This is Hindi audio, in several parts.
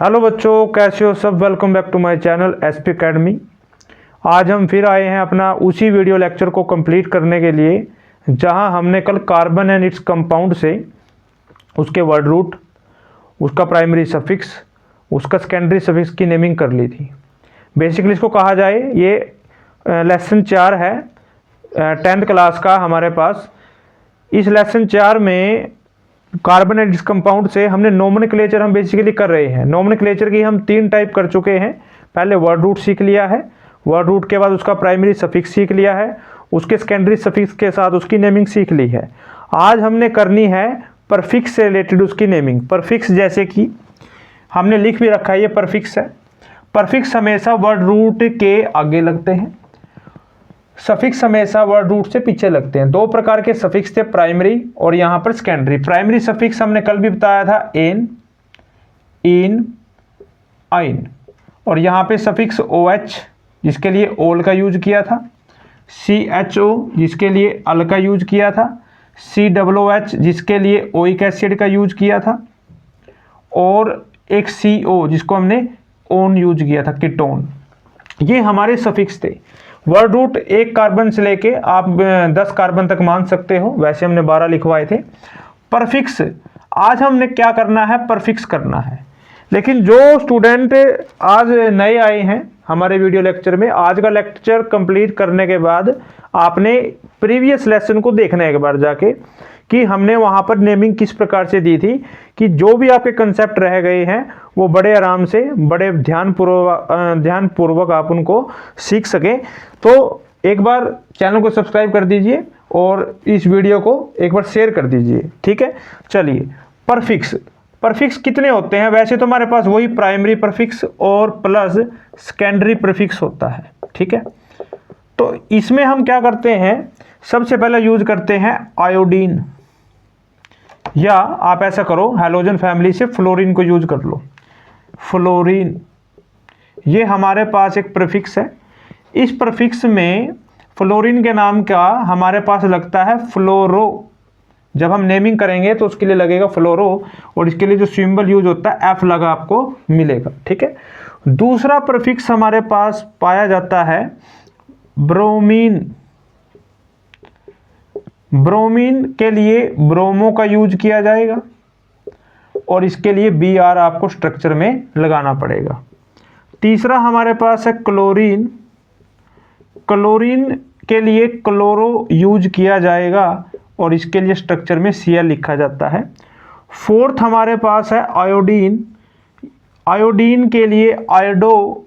हेलो बच्चों, कैसे हो सब। Welcome back to my channel SP academy. आज हम फिर आए हैं अपना उसी वीडियो लेक्चर को कंप्लीट करने के लिए जहां हमने कल कार्बन एंड इट्स कंपाउंड से उसके वर्ड रूट, उसका प्राइमरी सफिक्स, उसका सेकेंडरी सफिक्स की नेमिंग कर ली थी। बेसिकली इसको कहा जाए ये लेसन 4 है 10th क्लास का हमारे पास। इस लेसन 4 में कार्बन एंड इट्स कंपाउंड से हमने नोमेनक्लेचर हम बेसिकली कर रहे हैं। नोमेनक्लेचर की हम 3 टाइप कर चुके हैं। पहले वर्ड रूट सीख लिया है, वर्ड रूट के बाद उसका प्राइमरी सफिक्स सीख लिया है, उसके सेकेंडरी सफिक्स के साथ उसकी नेमिंग सीख ली है। आज हमने करनी है परफिक्स से रिलेटेड उसकी नेमिंग। परफिक्स जैसे कि हमने लिख भी रखा है, ये परफिक्स है। परफिक्स हमेशा वर्ड रूट के आगे लगते हैं, सफिक्स हमेशा वर्ड रूट से पीछे लगते हैं। 2 प्रकार के सफिक्स थे, प्राइमरी और यहाँ पर सेकेंडरी। प्राइमरी सफिक्स हमने कल भी बताया था एन, इन, आइन, और यहाँ पे सफिक्स ओ एच जिसके लिए ओल का यूज किया था, सी एच ओ जिसके लिए अल का यूज किया था, सी डब्ल्यू एच जिसके लिए ओइक एसिड का यूज किया था, और एक सी ओ जिसको हमने ओन यूज किया था, कीटोन। ये हमारे सफिक्स थे। वर्ड रूट 1 कार्बन से लेके आप 10 कार्बन तक मान सकते हो, वैसे हमने 12 लिखवाए थे। परफिक्स आज हमने क्या करना है, परफिक्स करना है। लेकिन जो स्टूडेंट आज नए आए हैं हमारे वीडियो लेक्चर में, आज का लेक्चर कंप्लीट करने के बाद आपने प्रीवियस लेसन को देखना है एक बार जाके कि हमने वहाँ पर नेमिंग किस प्रकार से दी थी, कि जो भी आपके कंसेप्ट रह गए हैं वो बड़े आराम से, बड़े ध्यानपूर्वक आप उनको सीख सकें। तो एक बार चैनल को सब्सक्राइब कर दीजिए और इस वीडियो को एक बार शेयर कर दीजिए, ठीक है। चलिए, परफिक्स। परफिक्स कितने होते हैं? वैसे तो हमारे पास वही प्राइमरी परफिक्स और प्लस सेकेंडरी परफिक्स होता है, ठीक है। तो इसमें हम क्या करते हैं, सबसे पहले यूज करते हैं आयोडीन, या आप ऐसा करो हैलोजन फैमिली से फ्लोरीन को यूज कर लो। फ्लोरीन ये हमारे पास एक प्रीफिक्स है। इस प्रीफिक्स में फ्लोरीन के नाम का हमारे पास लगता है फ्लोरो। जब हम नेमिंग करेंगे तो उसके लिए लगेगा फ्लोरो, और इसके लिए जो सिंबल यूज होता है एफ लगा आपको मिलेगा, ठीक है। दूसरा प्रीफिक्स हमारे पास पाया जाता है ब्रोमीन। ब्रोमीन के लिए ब्रोमो का यूज किया जाएगा और इसके लिए बी आर आपको स्ट्रक्चर में लगाना पड़ेगा। तीसरा हमारे पास है क्लोरीन। क्लोरीन के लिए क्लोरो यूज किया जाएगा और इसके लिए स्ट्रक्चर में Cl लिखा जाता है। फोर्थ हमारे पास है आयोडीन। आयोडीन के लिए आयोडो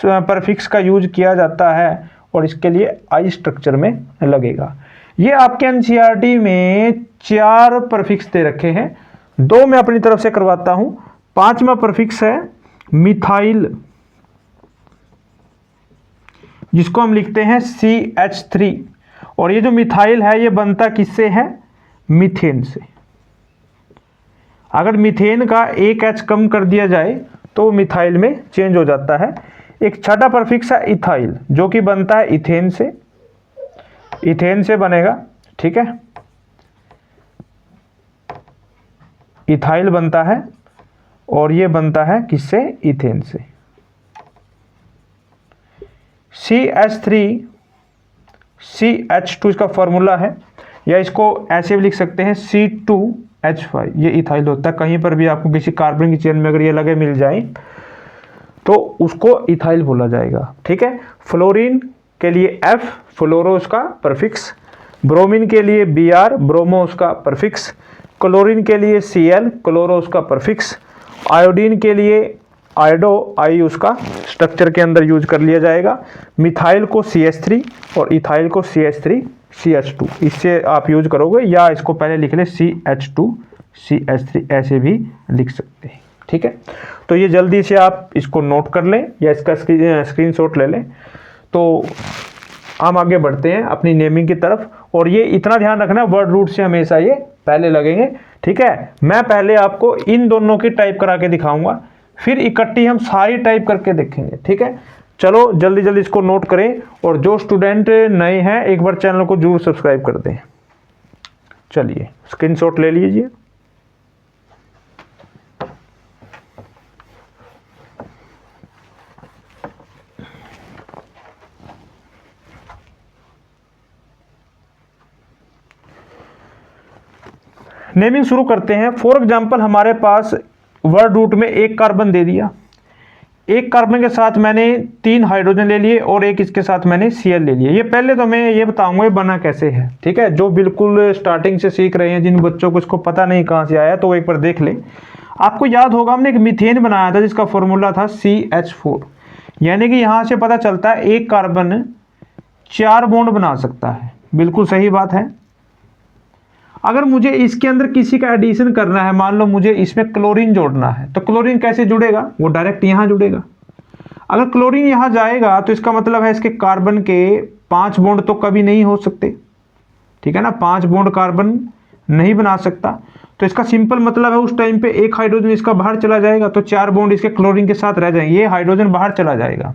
परफिक्स का यूज किया जाता है और इसके लिए आई स्ट्रक्चर में लगेगा। ये आपके एनसीईआरटी में 4 परफिक्स दे रखे हैं, 2 मैं अपनी तरफ से करवाता हूं। 5वां परफिक्स है मिथाइल, जिसको हम लिखते हैं CH3, और ये जो मिथाइल है ये बनता किससे है, मीथेन से। अगर मीथेन का एक H कम कर दिया जाए तो मिथाइल में चेंज हो जाता है। एक 6वां परफिक्स है इथाइल, जो कि बनता है इथेन से। इथेन से बनेगा, ठीक है, इथाइल बनता है और ये बनता है किससे, इथेन से। CH3 CH2 इसका फॉर्मूला है, या इसको ऐसे भी लिख सकते हैं C2H5। ये इथाइल होता है। कहीं पर भी आपको किसी कार्बन की चेन में अगर ये लगे मिल जाए तो उसको इथाइल बोला जाएगा, ठीक है। फ्लोरीन के लिए F, फ्लोरो उसका परफिक्स। ब्रोमीन के लिए Br, ब्रोमो उसका परफिक्स। क्लोरीन के लिए Cl, क्लोरो उसका परफिक्स। आयोडीन के लिए आयोडो, आई उसका स्ट्रक्चर के अंदर यूज कर लिया जाएगा। मिथाइल को CH3 और इथाइल को CH3 CH2, इससे आप यूज करोगे, या इसको पहले लिख लें CH2 CH3, ऐसे भी लिख सकते हैं, ठीक है। तो ये जल्दी से आप इसको नोट कर लें या इसका स्क्रीनशॉट ले लें। तो हम आगे बढ़ते हैं अपनी नेमिंग की तरफ, और ये इतना ध्यान रखना वर्ड रूट से हमेशा ये पहले लगेंगे, ठीक है। मैं पहले आपको इन दोनों की टाइप करा के दिखाऊंगा, फिर इकट्ठी हम सारी टाइप करके देखेंगे, ठीक है। चलो जल्दी जल्दी इसको नोट करें, और जो स्टूडेंट नए हैं एक बार चैनल को जरूर सब्सक्राइब कर दें। चलिए स्क्रीनशॉट ले लीजिए। नेमिंग शुरू करते हैं। फॉर एग्जांपल हमारे पास वर्ड रूट में एक कार्बन दे दिया, एक कार्बन के साथ मैंने 3 हाइड्रोजन ले लिए और एक इसके साथ मैंने Cl ले लिए। ये पहले तो मैं ये बताऊंगा ये बना कैसे है, ठीक है। जो बिल्कुल स्टार्टिंग से सीख रहे हैं, जिन बच्चों को इसको पता नहीं कहाँ से आया, तो वो एक बार देख ले। आपको याद होगा हमने एक मीथेन बनाया था जिसका फॉर्मूला था CH4, यानी कि यहाँ से पता चलता है एक कार्बन 4 बॉन्ड बना सकता है। बिल्कुल सही बात है। अगर मुझे इसके अंदर किसी का एडिशन करना है, मान लो मुझे इसमें क्लोरीन जोड़ना है, तो क्लोरीन कैसे जुड़ेगा? वो डायरेक्ट यहाँ जुड़ेगा। अगर क्लोरीन यहाँ जाएगा तो इसका मतलब है इसके कार्बन के 5 बॉन्ड तो कभी नहीं हो सकते, ठीक है ना। 5 बॉन्ड कार्बन नहीं बना सकता, तो इसका सिंपल मतलब है उस टाइम पे एक हाइड्रोजन इसका बाहर चला जाएगा, तो 4 बॉन्ड इसके क्लोरीन के साथ रह जाएंगे। ये हाइड्रोजन बाहर चला जाएगा,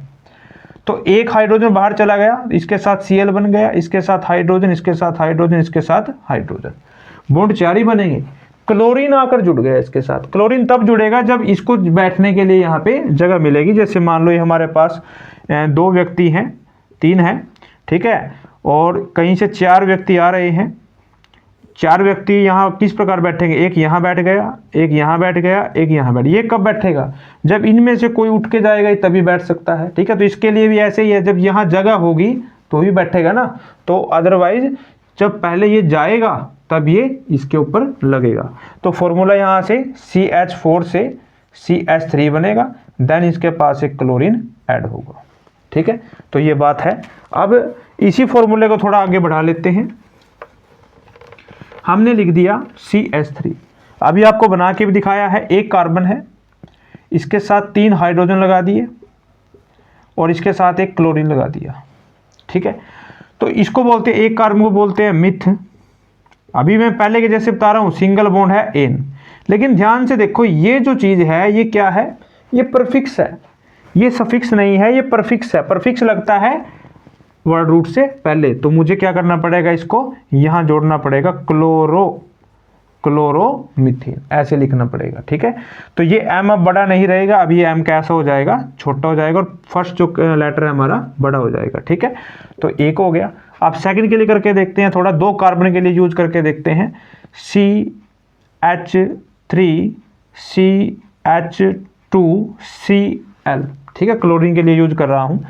तो एक हाइड्रोजन बाहर चला गया, इसके साथ Cl बन गया, इसके साथ हाइड्रोजन, इसके साथ हाइड्रोजन, इसके साथ हाइड्रोजन, बॉन्ड 4 ही बनेंगे। क्लोरीन आकर जुड़ गया इसके साथ। क्लोरीन तब जुड़ेगा जब इसको बैठने के लिए यहाँ पे जगह मिलेगी। जैसे मान लो ये हमारे पास 2 व्यक्ति हैं, 3 हैं, ठीक है, और कहीं से 4 व्यक्ति आ रहे हैं। 4 व्यक्ति यहाँ किस प्रकार बैठेंगे? एक यहाँ बैठ गया, एक यहाँ बैठ गया, एक यहाँ बैठ। ये कब बैठेगा? जब इनमें से कोई उठ के जाएगा तभी बैठ सकता है, ठीक है। तो इसके लिए भी ऐसे ही है, जब यहाँ जगह होगी तो ही बैठेगा ना, तो अदरवाइज जब पहले ये जाएगा तब ये इसके ऊपर लगेगा। तो फॉर्मूला यहाँ से CH4 से CH3 बनेगा, देन इसके पास एक क्लोरीन ऐड होगा, ठीक है। तो ये बात है। अब इसी फॉर्मूले को थोड़ा आगे बढ़ा लेते हैं। हमने लिख दिया CH3, अभी आपको बना के भी दिखाया है। एक कार्बन है, इसके साथ 3 हाइड्रोजन लगा दिए और इसके साथ एक क्लोरीन लगा दिया, ठीक है। तो इसको बोलते हैं, एक कार्बन को बोलते हैं मिथ। अभी मैं पहले के जैसे बता रहा हूँ, सिंगल बॉन्ड है N, लेकिन ध्यान से देखो ये जो चीज़ है ये क्या है? ये परफिक्स है, ये सफिक्स नहीं है, ये परफिक्स है। परफिक्स लगता है वर्ड रूट से पहले, तो मुझे क्या करना पड़ेगा? इसको यहाँ जोड़ना पड़ेगा, क्लोरोमीथेन, ऐसे लिखना पड़ेगा, ठीक है। तो ये M अब बड़ा नहीं रहेगा, अब ये M कैसा हो जाएगा? छोटा हो जाएगा, और फर्स्ट जो लेटर है हमारा बड़ा हो जाएगा, ठीक है। तो एक हो गया। आप सेकंड के लिए करके देखते हैं, थोड़ा 2 कार्बन के लिए यूज करके देखते हैं। CH3 CH2 Cl, ठीक है। क्लोरीन के लिए यूज कर रहा हूँ।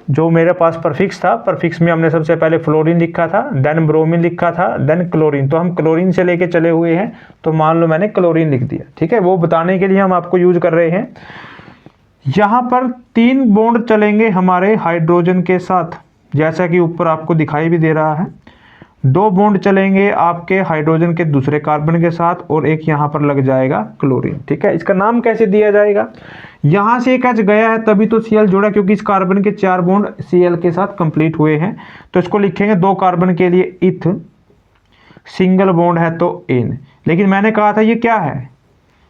जो मेरे पास परफिक्स था, परफिक्स में हमने सबसे पहले फ्लोरीन लिखा था, देन ब्रोमीन लिखा था, देन क्लोरीन। तो हम क्लोरीन से लेके चले हुए हैं, तो मान लो मैंने क्लोरीन लिख दिया, ठीक है। वो बताने के लिए हम आपको यूज कर रहे हैं। यहाँ पर 3 बॉन्ड चलेंगे हमारे हाइड्रोजन के साथ, जैसा कि ऊपर आपको दिखाई भी दे रहा है। 2 बॉन्ड चलेंगे आपके हाइड्रोजन के दूसरे कार्बन के साथ, और एक यहाँ पर लग जाएगा क्लोरीन, ठीक है। इसका नाम कैसे दिया जाएगा? यहाँ से एक H गया है तभी तो Cl जुड़ा, क्योंकि इस कार्बन के 4 बॉन्ड Cl के साथ कंप्लीट हुए हैं। तो इसको लिखेंगे 2 कार्बन के लिए इथ, सिंगल बॉन्ड है तो N। लेकिन मैंने कहा था ये क्या है?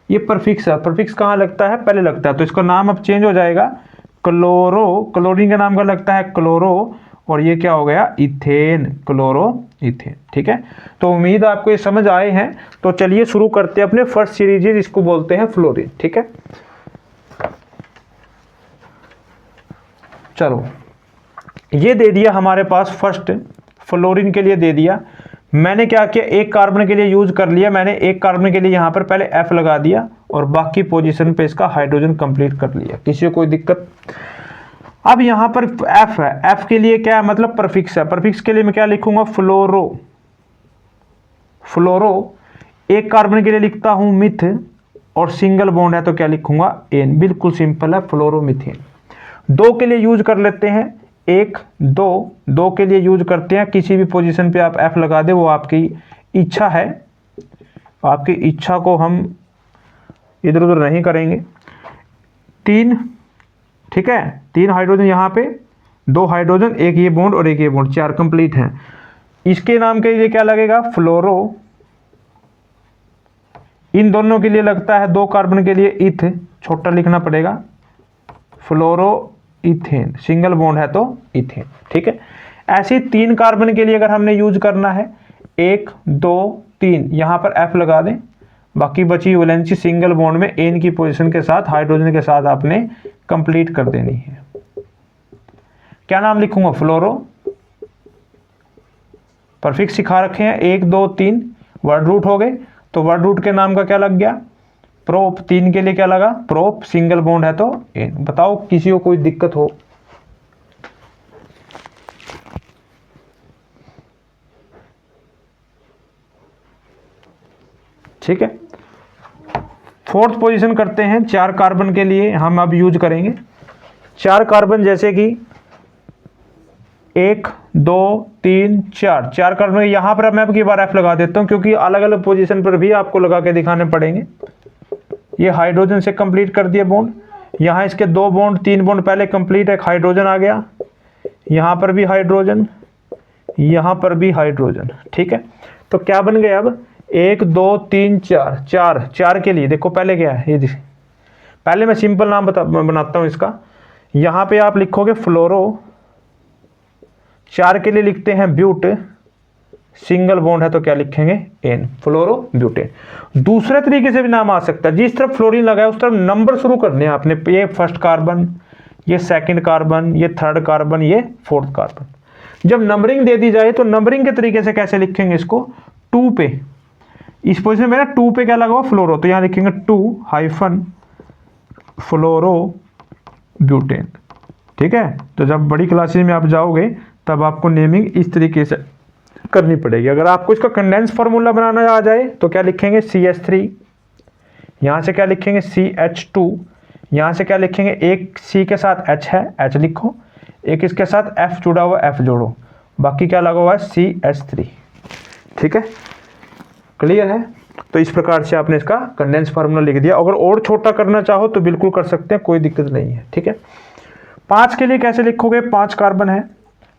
ये परफिक्स है। परफिक्स कहाँ लगता है? पहले लगता है। तो इसका नाम अब चेंज हो जाएगा, क्लोरीन का नाम का लगता है क्लोरो, और ये क्या हो गया? इथेन, क्लोरो इथेन, ठीक है। तो उम्मीद आपको ये समझ आए हैं। तो चलिए शुरू करते हैं अपने फर्स्ट सीरीज, जिसको बोलते हैं फ्लोरीन, ठीक है। चलो, ये दे दिया हमारे पास, फर्स्ट फ्लोरीन के लिए दे दिया। मैंने क्या किया? एक कार्बन के लिए यूज कर लिया मैंने। एक कार्बन के लिए यहाँ पर पहले F लगा दिया और बाकी पोजीशन पे इसका हाइड्रोजन कंप्लीट कर लिया। किसी को कोई दिक्कत? अब यहाँ पर F है, F के लिए क्या है? मतलब परफिक्स है। परफिक्स के लिए मैं क्या लिखूंगा? फ्लोरो। एक कार्बन के लिए लिखता हूँ मिथ, और सिंगल बॉन्ड है तो क्या लिखूंगा? N। बिल्कुल सिंपल है, फ्लोरोमीथेन। 2 के लिए यूज कर लेते हैं, 1 2 के लिए यूज करते हैं। किसी भी पोजीशन पे आप F लगा दे, वो आपकी इच्छा है, आपकी इच्छा को हम इधर उधर नहीं करेंगे। 3, ठीक है, 3 हाइड्रोजन यहाँ पे, 2 हाइड्रोजन, एक ये बॉन्ड और एक ये बॉन्ड, 4 कंप्लीट हैं। इसके नाम के लिए क्या लगेगा? फ्लोरो। इन दोनों के लिए लगता है 2 कार्बन के लिए इथ, छोटा लिखना पड़ेगा, फ्लोरो इथेन, सिंगल बॉन्ड है तो इथेन, ठीक है। ऐसे 3 कार्बन के लिए अगर हमने यूज करना है, 1 2 3, यहाँ पर F लगा दें। बाकी बची वैलेंसी सिंगल बॉन्ड में N की पोजीशन के साथ हाइड्रोजन के साथ आपने कंप्लीट कर देनी है। क्या नाम लिखूंगा? फ्लोरो। परफिक्स सिखा रखे हैं, 1 2 3 वर्ड रूट हो गए। तो वर्ड रूट के नाम का क्या लग गया, प्रोप। 3 के लिए क्या लगा, प्रोप। सिंगल बॉन्ड है तो एन। बताओ किसी को कोई दिक्कत हो। ठीक है, फोर्थ पोजीशन करते हैं। 4 कार्बन के लिए हम अब यूज करेंगे 4 कार्बन, जैसे कि 1 2 3 4 4 कार्बन। यहां पर मैं अब की बार एफ लगा देता हूं, क्योंकि अलग अलग पोजीशन पर भी आपको लगा के दिखाने पड़ेंगे। ये हाइड्रोजन से कंप्लीट कर दिया बॉन्ड। यहाँ इसके 2 बॉन्ड 3 बॉन्ड पहले कंप्लीट, एक हाइड्रोजन आ गया, यहाँ पर भी हाइड्रोजन, यहाँ पर भी हाइड्रोजन। ठीक है, तो क्या बन गया अब 1 2 3 4 4 4 के लिए देखो पहले क्या है, ये पहले मैं सिंपल नाम बनाता हूँ इसका। यहाँ पे आप लिखोगे फ्लोरो, 4 के लिए लिखते हैं ब्यूट, सिंगल बॉन्ड है तो क्या लिखेंगे, एन, फ्लोरो ब्यूटेन। दूसरे तरीके से भी नाम आ सकता है, जिस तरफ फ्लोरीन लगा है उस तरफ नंबर शुरू करने हैं आपने। ये फर्स्ट कार्बन, ये सेकंड कार्बन, ये थर्ड कार्बन, ये फोर्थ कार्बन। जब नंबरिंग दे दी जाए तो नंबरिंग के तरीके से कैसे लिखेंगे इसको, 2 पे, इस पोजीशन में ना 2 पे क्या लगा हुआ, फ्लोरो, तो यहाँ लिखेंगे 2 हाइफन फ्लोरो ब्यूटेन। ठीक है, तो जब बड़ी क्लासेज में आप जाओगे तब आपको नेमिंग इस तरीके से करनी पड़ेगी। अगर आपको इसका कंडेंस फार्मूला बनाना आ जाए तो क्या लिखेंगे, CH3, यहाँ से क्या लिखेंगे CH2, यहाँ से क्या लिखेंगे, एक C के साथ H है, H लिखो, एक इसके साथ F जुड़ा हुआ, F जोड़ो, बाकी क्या लगा हुआ है CH3। ठीक है, क्लियर है। तो इस प्रकार से आपने इसका कंडेंस फार्मूला लिख दिया। अगर और छोटा करना चाहो तो बिल्कुल कर सकते हैं, कोई दिक्कत नहीं है। ठीक है, 5 के लिए कैसे लिखोगे, 5 कार्बन है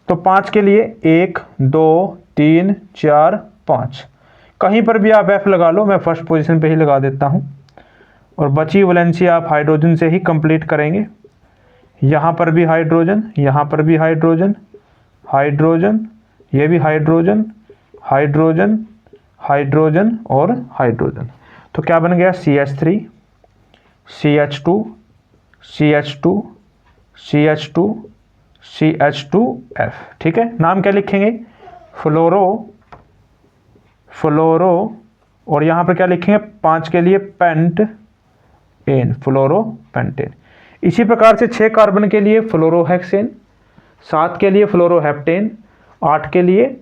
तो 5 के लिए 1 2 3 4 5, कहीं पर भी आप F लगा लो, मैं फर्स्ट पोजीशन पे ही लगा देता हूँ। और बची वैलेंसी आप हाइड्रोजन से ही कंप्लीट करेंगे। यहाँ पर भी हाइड्रोजन, यहाँ पर भी हाइड्रोजन, हाइड्रोजन, ये भी हाइड्रोजन, हाइड्रोजन, हाइड्रोजन और हाइड्रोजन। तो क्या बन गया, CH3 CH2 CH2 CH2 CH2F। ठीक है, नाम क्या लिखेंगे, फ्लोरो, फ्लोरो, और यहाँ पर क्या लिखेंगे, 5 के लिए पेंट एन, फ्लोरो पेंटेन। इसी प्रकार से 6 कार्बन के लिए फ्लोरोहेक्सेन, 7 के लिए फ्लोरोहेप्टेन, 8 के लिए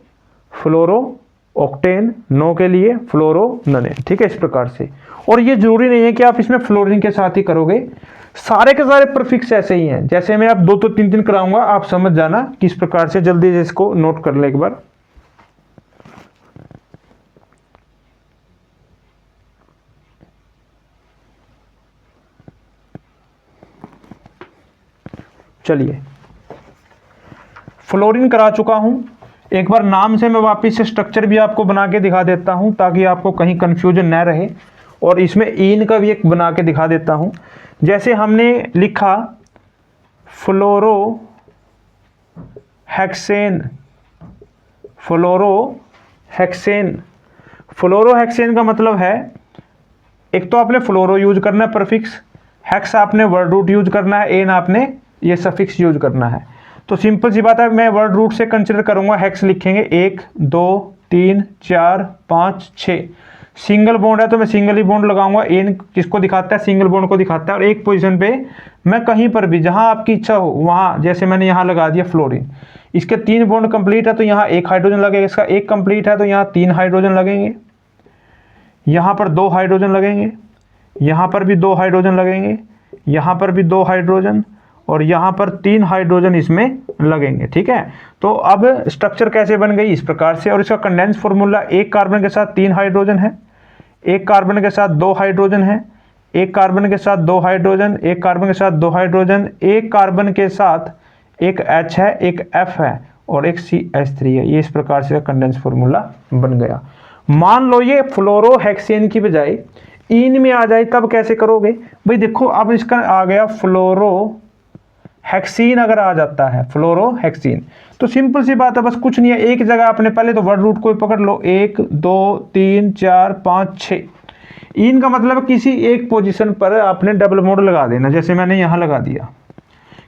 फ्लोरो ऑक्टेन, 9 के लिए फ्लोरोननेन। ठीक है, इस प्रकार से। और ये जरूरी नहीं है कि आप इसमें फ्लोरीन के साथ ही करोगे, सारे के सारे प्रीफिक्स ऐसे ही हैं। जैसे मैं आप 2 तो 3 कराऊंगा, आप समझ जाना किस प्रकार से, जल्दी से इसको नोट कर ले एक बार। चलिए, फ्लोरीन करा चुका हूं, एक बार नाम से मैं वापस से स्ट्रक्चर भी आपको बना के दिखा देता हूं ताकि आपको कहीं कंफ्यूजन न रहे। और इसमें इन का भी एक बना के दिखा देता हूं। जैसे हमने लिखा फ्लोरो हेक्सेन, फ्लोरो हेक्सेन, फ्लोरो हेक्सेन का मतलब है, एक तो आपने फ्लोरो यूज करना है प्रीफिक्स, हेक्स आपने वर्ड रूट यूज करना है, एन आपने ये सफिक्स यूज करना है। तो सिंपल सी बात है, मैं वर्ड रूट से कंसिडर करूंगा, हेक्स लिखेंगे 1 2 3 4 5 6, सिंगल बॉन्ड है तो मैं सिंगल ही बॉन्ड लगाऊंगा। एन किसको दिखाता है, सिंगल बॉन्ड को दिखाता है। और एक पोजीशन पे मैं कहीं पर भी जहां आपकी इच्छा हो वहां, जैसे मैंने यहां लगा दिया फ्लोरीन, इसके 3 बॉन्ड कंप्लीट है तो यहाँ 1 हाइड्रोजन लगेगा, इसका 1 कंप्लीट है तो यहाँ 3 हाइड्रोजन लगेंगे, यहाँ पर 2 हाइड्रोजन लगेंगे, यहाँ पर भी 2 हाइड्रोजन लगेंगे, यहाँ पर भी 2 हाइड्रोजन, और यहाँ पर 3 हाइड्रोजन इसमें लगेंगे। ठीक है, तो अब स्ट्रक्चर कैसे बन गई, इस प्रकार से। और इसका कंडेंस फार्मूला, 1 कार्बन के साथ 3 हाइड्रोजन है, 1 कार्बन के साथ 2 हाइड्रोजन है, 1 कार्बन के साथ 2 हाइड्रोजन, 1 कार्बन के साथ 2 हाइड्रोजन, 1 कार्बन के साथ एक H है, एक F है और एक CH3 है। ये इस प्रकार से कंडेंस फार्मूला बन गया। मान लो ये फ्लोरोहेक्सेन की बजाय इन में आ जाए, तब कैसे करोगे भाई, देखो अब इसका आ गया फ्लोरो हेक्सीन, अगर आ जाता है फ्लोरोहेक्सीन तो सिंपल सी बात है, बस कुछ नहीं है, एक जगह आपने पहले तो वर्ड रूट को पकड़ लो, 1 2 3 4 5 6, इन का मतलब किसी एक पोजीशन पर आपने डबल मोड लगा देना, जैसे मैंने यहाँ लगा दिया।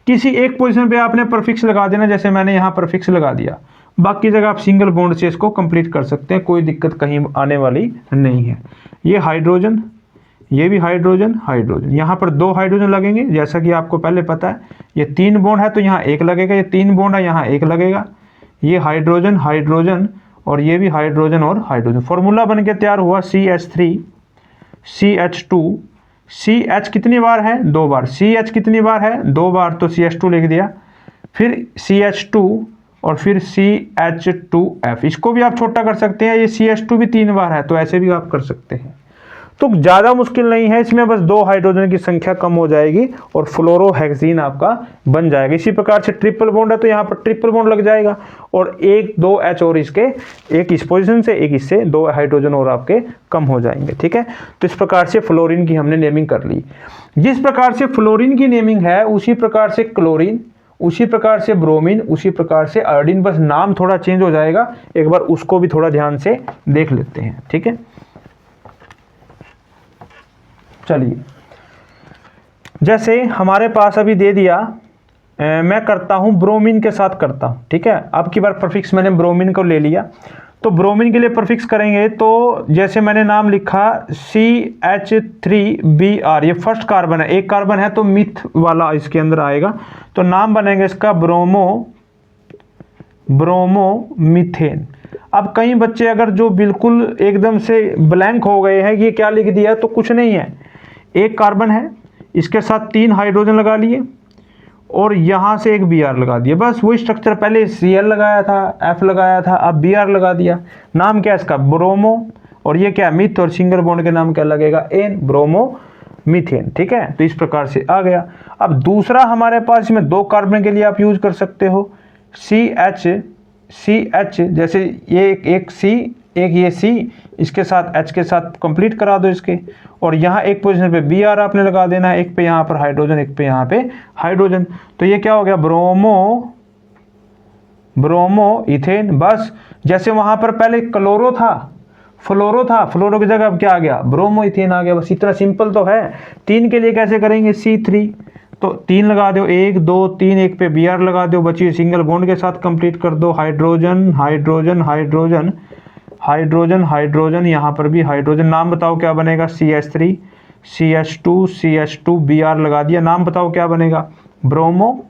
किसी एक पोजीशन पे आपने प्रीफिक्स लगा देना, जैसे मैंने यहाँ प्रीफिक्स लगा दिया। बाकी जगह आप सिंगल बॉन्ड से इसको कंप्लीट कर सकते हैं, कोई दिक्कत कहीं आने वाली नहीं है। ये हाइड्रोजन, ये भी हाइड्रोजन हाइड्रोजन, यहाँ पर 2 हाइड्रोजन लगेंगे जैसा कि आपको पहले पता है। ये 3 बॉन्ड है तो यहाँ 1 लगेगा, ये 3 बॉन्ड है यहाँ 1 लगेगा। ये हाइड्रोजन हाइड्रोजन और ये भी हाइड्रोजन और हाइड्रोजन। फॉर्मूला बन के तैयार हुआ CH3 CH2। CH कितनी बार है? 2 बार। CH कितनी बार है? 2 बार, तो CH2 लिख दिया। फिर CH2 और फिर CH2F। इसको भी आप छोटा कर सकते हैं, ये CH2 भी 3 बार है तो ऐसे भी आप कर सकते हैं। तो ज़्यादा मुश्किल नहीं है इसमें, बस 2 हाइड्रोजन की संख्या कम हो जाएगी और फ्लोरोहेक्सीन आपका बन जाएगा। इसी प्रकार से ट्रिपल बॉन्ड है तो यहाँ पर ट्रिपल बॉन्ड लग जाएगा और 1-2 H और इसके, एक इस पोजीशन से एक इससे, 2 हाइड्रोजन और आपके कम हो जाएंगे। ठीक है, तो इस प्रकार से फ्लोरीन की हमने नेमिंग कर ली। जिस प्रकार से फ्लोरीन की नेमिंग है उसी प्रकार से क्लोरीन, उसी प्रकार से ब्रोमीन, उसी प्रकार से आयोडीन, बस नाम थोड़ा चेंज हो जाएगा। एक बार उसको भी थोड़ा ध्यान से देख लेते हैं। ठीक है, चलिए, जैसे हमारे पास अभी दे दिया, मैं करता हूं ब्रोमीन के साथ करता हूं। ठीक है, अब की बार प्रीफिक्स मैंने ब्रोमीन को ले लिया, तो ब्रोमीन के लिए प्रीफिक्स करेंगे तो जैसे मैंने नाम लिखा CH3Br, ये फर्स्ट कार्बन है, एक कार्बन है तो मिथ वाला इसके अंदर आएगा, तो नाम बनेगा इसका ब्रोमोमीथेन। अब कई बच्चे अगर जो बिल्कुल एकदम से ब्लैंक हो गए हैं कि ये क्या लिख दिया, तो कुछ नहीं है, एक कार्बन है, इसके साथ 3 हाइड्रोजन लगा लिए और यहाँ से एक Br लगा दिया, बस वही स्ट्रक्चर। पहले Cl लगाया था, F लगाया था, अब Br लगा दिया। नाम क्या है इसका? ब्रोमो, और ये क्या? मिथ, और सिंगल बॉन्ड के नाम क्या लगेगा? N, bromomethane. ठीक है, तो इस प्रकार से आ गया। अब दूसरा हमारे पास इसमें 2 कार्बन के लिए आप यूज कर सकते हो CH, जैसे ये एक C, एक ये C, इसके साथ H के साथ कंप्लीट करा दो इसके, और यहाँ एक पोजीशन पे Br आपने लगा देना है, एक पे यहाँ पर हाइड्रोजन, एक पे यहाँ पे हाइड्रोजन, तो ये क्या हो गया? ब्रोमोइथेन। बस जैसे वहाँ पर पहले क्लोरो था, फ्लोरो की जगह अब क्या आ गया? ब्रोमोइथेन आ गया। बस इतना सिंपल तो है। 3 के लिए कैसे करेंगे? C3, तो 3 लगा दो, 1 2 3, एक पे Br लगा दो, बची सिंगल बॉन्ड के साथ कंप्लीट कर दो, hydrogen hydrogen hydrogen hydrogen hydrogen, यहाँ पर भी हाइड्रोजन। नाम बताओ क्या बनेगा? CH3 CH2 Br लगा दिया, नाम बताओ क्या बनेगा? ब्रोमो।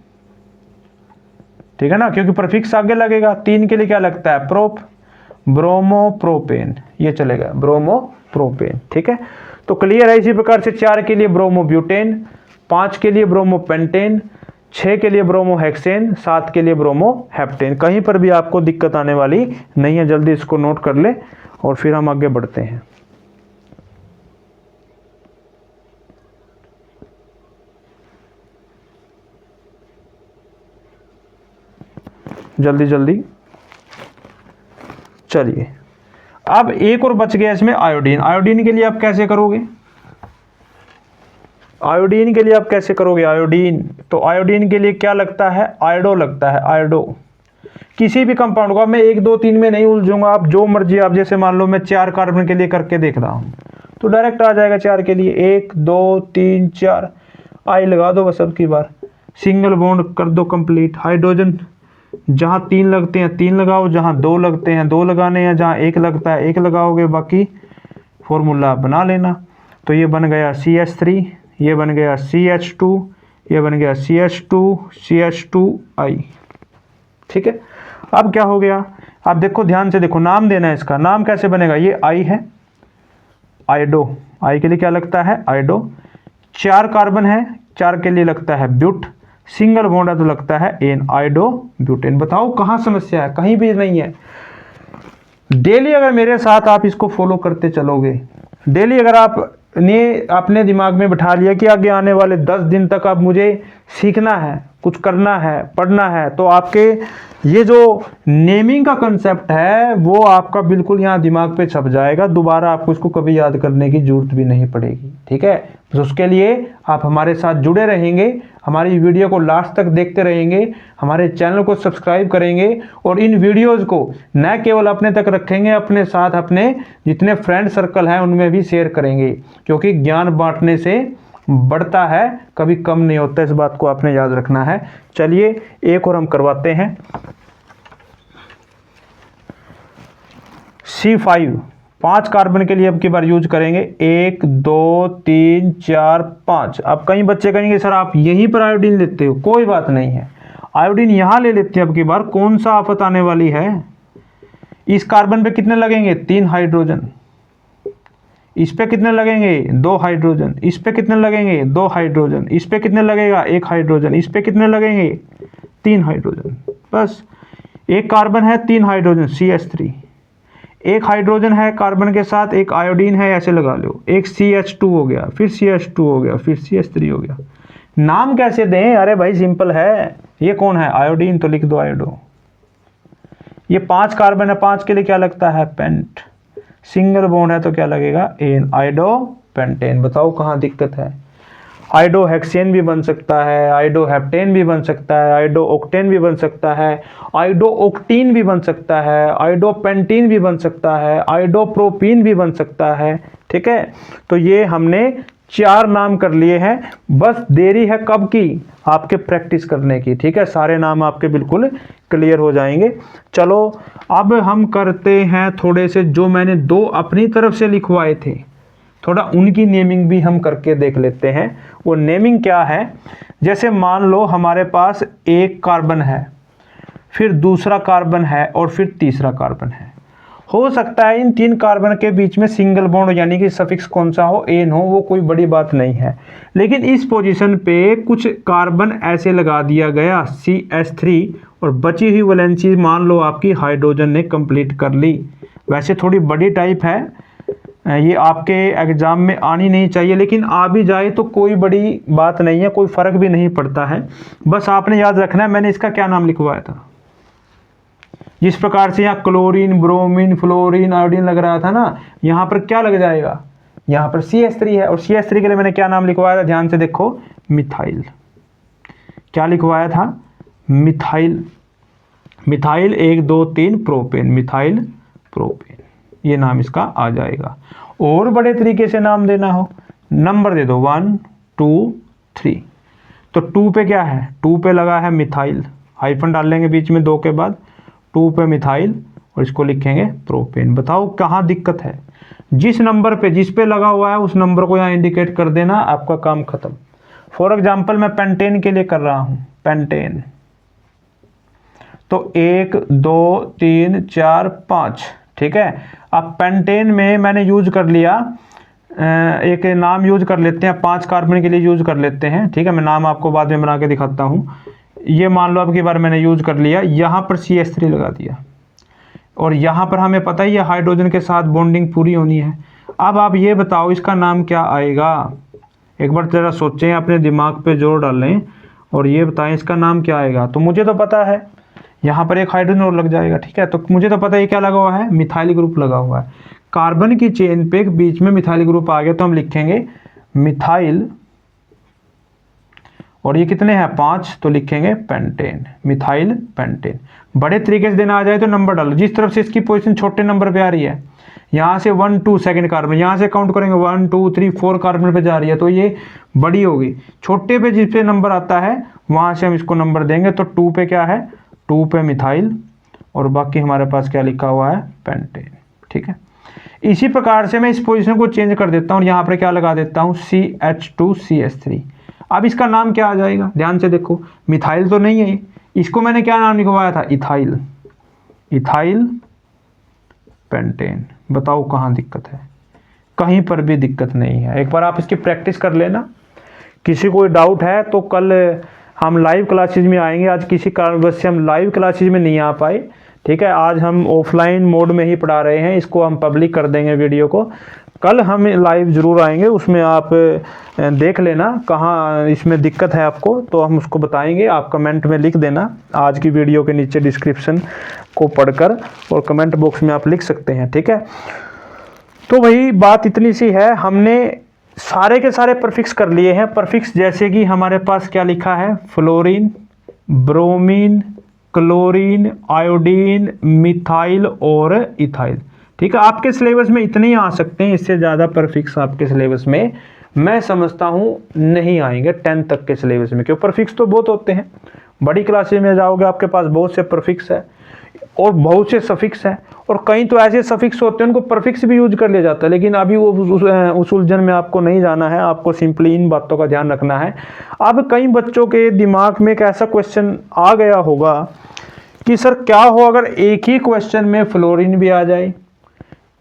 ठीक है ना, क्योंकि प्रीफिक्स आगे लगेगा। 3 के लिए क्या लगता है? ब्रोमोप्रोपेन, ये चलेगा ब्रोमोप्रोपेन। ठीक है, तो क्लियर है। इसी प्रकार से 4 के लिए ब्रोमोब्यूटेन, 5 के लिए ब्रोमोपेंटेन, 6 के लिए ब्रोमोहेक्सेन, 7 के लिए ब्रोमोहेप्टेन। कहीं पर भी आपको दिक्कत आने वाली नहीं है, जल्दी इसको नोट कर ले और फिर हम आगे बढ़ते हैं। जल्दी जल्दी, चलिए। अब एक और बच गया इसमें आयोडीन। आयोडीन के लिए आप कैसे करोगे? आयोडीन के लिए आप कैसे करोगे? आयोडीन, तो आयोडीन के लिए क्या लगता है? आयोडो लगता है, आयोडो। किसी भी कंपाउंड को, अब मैं 1 2 3 में नहीं उलझूंगा, आप जो मर्जी, आप जैसे मान लो मैं 4 कार्बन के लिए करके देख रहा हूं तो डायरेक्ट आ जाएगा 4 के लिए, 1 2 3 4, आई लगा दो बस। अब की बार सिंगल बॉन्ड कर दो कंप्लीट। हाइड्रोजन जहां 3 लगते हैं 3 लगाओ, जहां 2 लगते हैं 2 लगाने हैं, जहां 1 लगता है 1 लगाओगे, बाकी फॉर्मूला बना लेना। तो ये बन गया CH3, ये बन गया CH2, ये बन गया CH2I। ठीक है, अब क्या हो गया? आप देखो, ध्यान से देखो, नाम देना है इसका। नाम कैसे बनेगा? ये I है, आइडो। I के लिए क्या लगता है? आइडो। 4 कार्बन है, 4 के लिए लगता है ब्यूट, सिंगल बॉन्ड है तो लगता है एन, आइडो ब्यूटेन। बताओ कहाँ समस्या है? कहीं भी नहीं है। डेली अगर मेरे साथ आप इसको फॉलो करते चलोगे, डेली अगर आप ने अपने दिमाग में बिठा लिया कि आगे आने वाले 10 दिन तक आप मुझे सीखना है, कुछ करना है, पढ़ना है, तो आपके ये जो नेमिंग का कंसेप्ट है वो आपका बिल्कुल यहाँ दिमाग पे छप जाएगा। दोबारा आपको इसको कभी याद करने की जरूरत भी नहीं पड़ेगी। ठीक है, तो उसके लिए आप हमारे साथ जुड़े रहेंगे, हमारी वीडियो को लास्ट तक देखते रहेंगे, हमारे चैनल को सब्सक्राइब करेंगे और इन वीडियोस को न केवल अपने तक रखेंगे, अपने साथ अपने जितने फ्रेंड सर्कल हैं उनमें भी शेयर करेंगे, क्योंकि ज्ञान बांटने से बढ़ता है, कभी कम नहीं होता। इस बात को आपने याद रखना है। चलिए एक और हम करवाते हैं। C5 5 कार्बन के लिए अब की बार यूज करेंगे। 1 2 3 4 5। अब कई बच्चे कहेंगे सर आप यहीं पर आयोडीन लेते हो, कोई बात नहीं है, आयोडीन यहाँ ले लेते हैं अब की बार। कौन सा आफत आने वाली है, इस कार्बन पे कितने लगेंगे 3 हाइड्रोजन, इस पे कितने लगेंगे 2 हाइड्रोजन, इस पे कितने लगेंगे 2 हाइड्रोजन, इस पे कितने लगेगा 1 हाइड्रोजन, इस पे कितने लगेंगे 3 हाइड्रोजन। बस एक कार्बन है 3 हाइड्रोजन CH3, एक हाइड्रोजन है कार्बन के साथ, एक आयोडीन है, ऐसे लगा लो। एक CH2 हो गया, फिर CH2 हो गया, फिर CH3 हो गया। नाम कैसे दें, अरे भाई सिंपल है। ये कौन है आयोडीन, तो लिख दो आयोडो। ये 5 कार्बन है, 5 के लिए क्या लगता है पेंट। सिंगल बॉन्ड है तो क्या लगेगा एन, आइडो पेंटेन। बताओ कहाँ दिक्कत है। आइडो हेक्सेन भी बन सकता है, आइडो हेप्टेन भी बन सकता है, आइडो ऑक्टेन भी बन सकता है, आइडो ऑक्टीन भी बन सकता है, आइडो पेंटीन भी बन सकता है, आइडो प्रोपीन भी बन सकता है। ठीक है, तो ये हमने 4 नाम कर लिए हैं। बस देरी है कब की, आपके प्रैक्टिस करने की। ठीक है, सारे नाम आपके बिल्कुल क्लियर हो जाएंगे। चलो अब हम करते हैं थोड़े से, जो मैंने 2 अपनी तरफ से लिखवाए थे, थोड़ा उनकी नेमिंग भी हम करके देख लेते हैं। वो नेमिंग क्या है, जैसे मान लो हमारे पास एक कार्बन है, फिर दूसरा कार्बन है और फिर तीसरा कार्बन है। हो सकता है इन 3 कार्बन के बीच में सिंगल बॉन्ड यानी कि सफिक्स कौन सा हो, एन हो, वो कोई बड़ी बात नहीं है। लेकिन इस पोजीशन पे कुछ कार्बन ऐसे लगा दिया गया CH3 और बची हुई वैलेंसी मान लो आपकी हाइड्रोजन ने कंप्लीट कर ली। वैसे थोड़ी बड़ी टाइप है, ये आपके एग्जाम में आनी नहीं चाहिए, लेकिन आ भी जाए तो कोई बड़ी बात नहीं है, कोई फर्क भी नहीं पड़ता है। बस आपने याद रखना है मैंने इसका क्या नाम लिखवाया था। जिस प्रकार से यहाँ क्लोरीन, ब्रोमीन, फ्लोरीन, आयोडीन लग रहा था ना, यहाँ पर क्या लग जाएगा, यहाँ पर CH3 है। और CH3 के लिए मैंने क्या नाम लिखवाया था, ध्यान से देखो, मिथाइल। क्या लिखवाया था, methyl. Methyl 1 2 3 propane, methyl propane, ये नाम इसका आ जाएगा। और बड़े तरीके से नाम देना हो, नंबर दे दो 1 2 3। तो 2 पे क्या है, 2 पे लगा है मिथाइल, हाइफन डाल लेंगे बीच में 2 के बाद, 2 पे मिथाइल और इसको लिखेंगे प्रोपेन। बताओ कहाँ दिक्कत है, जिस नंबर पे जिस पे लगा हुआ है उस नंबर को यहाँ इंडिकेट कर देना, आपका काम खत्म। फॉर एग्जाम्पल मैं पेंटेन के लिए कर रहा हूँ, पेंटेन, तो 1 2 3 4 5। ठीक है, अब पेंटेन में मैंने यूज कर लिया, एक नाम यूज कर लेते हैं, 5 कार्बन के लिए यूज कर लेते हैं। ठीक है, मैं नाम आपको बाद में बना के दिखाता हूँ। ये मान लो अब की बार मैंने यूज कर लिया, यहाँ पर CH3 लगा दिया और यहाँ पर हमें पता ही है हाइड्रोजन के साथ बॉन्डिंग पूरी होनी है। अब आप ये बताओ इसका नाम क्या आएगा, एक बार जरा सोचें, अपने दिमाग पे जोर डालें और ये बताएं इसका नाम क्या आएगा। तो मुझे तो पता है यहाँ पर एक हाइड्रोजन और लग जाएगा। ठीक है, तो मुझे तो पता है ये क्या लगा हुआ है, मिथाइल ग्रुप लगा हुआ है। कार्बन की चेन पे बीच में मिथाइल ग्रुप आ गया तो हम लिखेंगे मिथाइल, और ये कितने हैं 5, तो लिखेंगे पेंटेन, मिथाइल पेंटेन। बड़े तरीके से देना आ जाए तो नंबर डालो, जिस तरफ से इसकी पोजीशन छोटे नंबर पे आ रही है, यहाँ से 1 2 सेकंड कार्बन, यहाँ से काउंट करेंगे 1 2 3 4 कार्बन पे जा रही है तो ये बड़ी होगी। छोटे पे जिस पे नंबर आता है वहाँ से हम इसको नंबर देंगे। तो 2 पे क्या है, 2 पे मिथाइल और बाकी हमारे पास क्या लिखा हुआ है, पेंटेन। ठीक है, इसी प्रकार से मैं इस पोजीशन को चेंज कर देता हूँ, यहाँ पर क्या लगा देता हूँ CH2 CH3। अब इसका नाम क्या आ जाएगा, ध्यान से देखो, मिथाइल तो नहीं है, इसको मैंने क्या नाम लिखवाया था, इथाइल, इथाइल पेंटेन। बताओ कहाँ दिक्कत है, कहीं पर भी दिक्कत नहीं है। एक बार आप इसकी प्रैक्टिस कर लेना। किसी को डाउट है तो कल हम लाइव क्लासेज में आएंगे। आज किसी कारणवश से हम लाइव क्लासेज में नहीं आ पाए। ठीक है, आज हम ऑफलाइन मोड में ही पढ़ा रहे हैं, इसको हम पब्लिक कर देंगे वीडियो को। कल हम लाइव ज़रूर आएंगे, उसमें आप देख लेना कहाँ इसमें दिक्कत है आपको, तो हम उसको बताएंगे। आप कमेंट में लिख देना आज की वीडियो के नीचे डिस्क्रिप्शन को पढ़कर, और कमेंट बॉक्स में आप लिख सकते हैं। ठीक है, तो वही बात इतनी सी है, हमने सारे के सारे परफिक्स कर लिए हैं। परफिक्स जैसे कि हमारे पास क्या लिखा है, fluorine, bromine, chlorine, iodine, methyl और इथाइल। ठीक है, आपके सिलेबस में इतने ही आ सकते हैं, इससे ज़्यादा परफिक्स आपके सिलेबस में मैं समझता हूँ नहीं आएंगे 10 तक के सिलेबस में, क्योंकि परफिक्स तो बहुत होते हैं। बड़ी क्लासेज में जाओगे आपके पास बहुत से परफिक्स है। और बहुत से सफिक्स हैं, और कई तो ऐसे सफिक्स होते हैं उनको प्रफिक्स भी यूज कर लिया जाता है। लेकिन अभी वो उस उलझन में आपको नहीं जाना है, आपको सिंपली इन बातों का ध्यान रखना है। अब कई बच्चों के दिमाग में एक ऐसा क्वेश्चन आ गया होगा कि सर क्या हो अगर एक ही क्वेश्चन में फ्लोरीन भी आ जाए,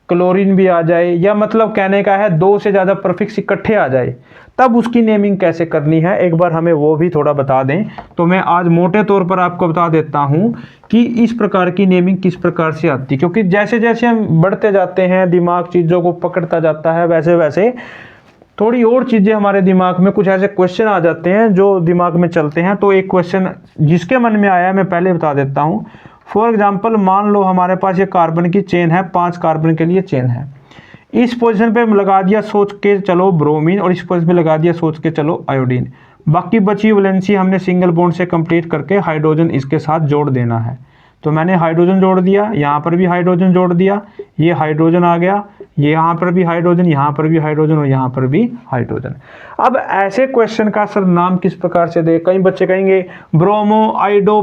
क्लोरीन भी आ जाए, या मतलब कहने का है 2 से ज़्यादा प्रफिक्स इकट्ठे आ जाए, तब उसकी नेमिंग कैसे करनी है, एक बार हमें वो भी थोड़ा बता दें। तो मैं आज मोटे तौर पर आपको बता देता हूं कि इस प्रकार की नेमिंग किस प्रकार से आती है, क्योंकि जैसे जैसे हम बढ़ते जाते हैं, दिमाग चीज़ों को पकड़ता जाता है, वैसे वैसे थोड़ी और चीज़ें हमारे दिमाग में, कुछ ऐसे क्वेश्चन आ जाते हैं जो दिमाग में चलते हैं। तो एक क्वेश्चन जिसके मन में आया है मैं पहले बता देता हूँ। फॉर एग्जाम्पल मान लो हमारे पास ये कार्बन की चेन है, 5 कार्बन के लिए चेन है। इस पोजीशन पे लगा दिया सोच के चलो ब्रोमीन, और इस पोजीशन पे लगा दिया सोच के चलो आयोडीन। बाकी बची वैलेंसी हमने सिंगल बॉन्ड से कंप्लीट करके हाइड्रोजन इसके साथ जोड़ देना है। तो मैंने हाइड्रोजन जोड़ दिया, यहाँ पर भी हाइड्रोजन जोड़ दिया, ये हाइड्रोजन आ गया, ये यहाँ पर भी हाइड्रोजन, यहाँ पर भी हाइड्रोजन, और यहाँ पर भी हाइड्रोजन। अब ऐसे क्वेश्चन का सर नाम किस प्रकार से दे, कई बच्चे कहेंगे ब्रोमो आइडो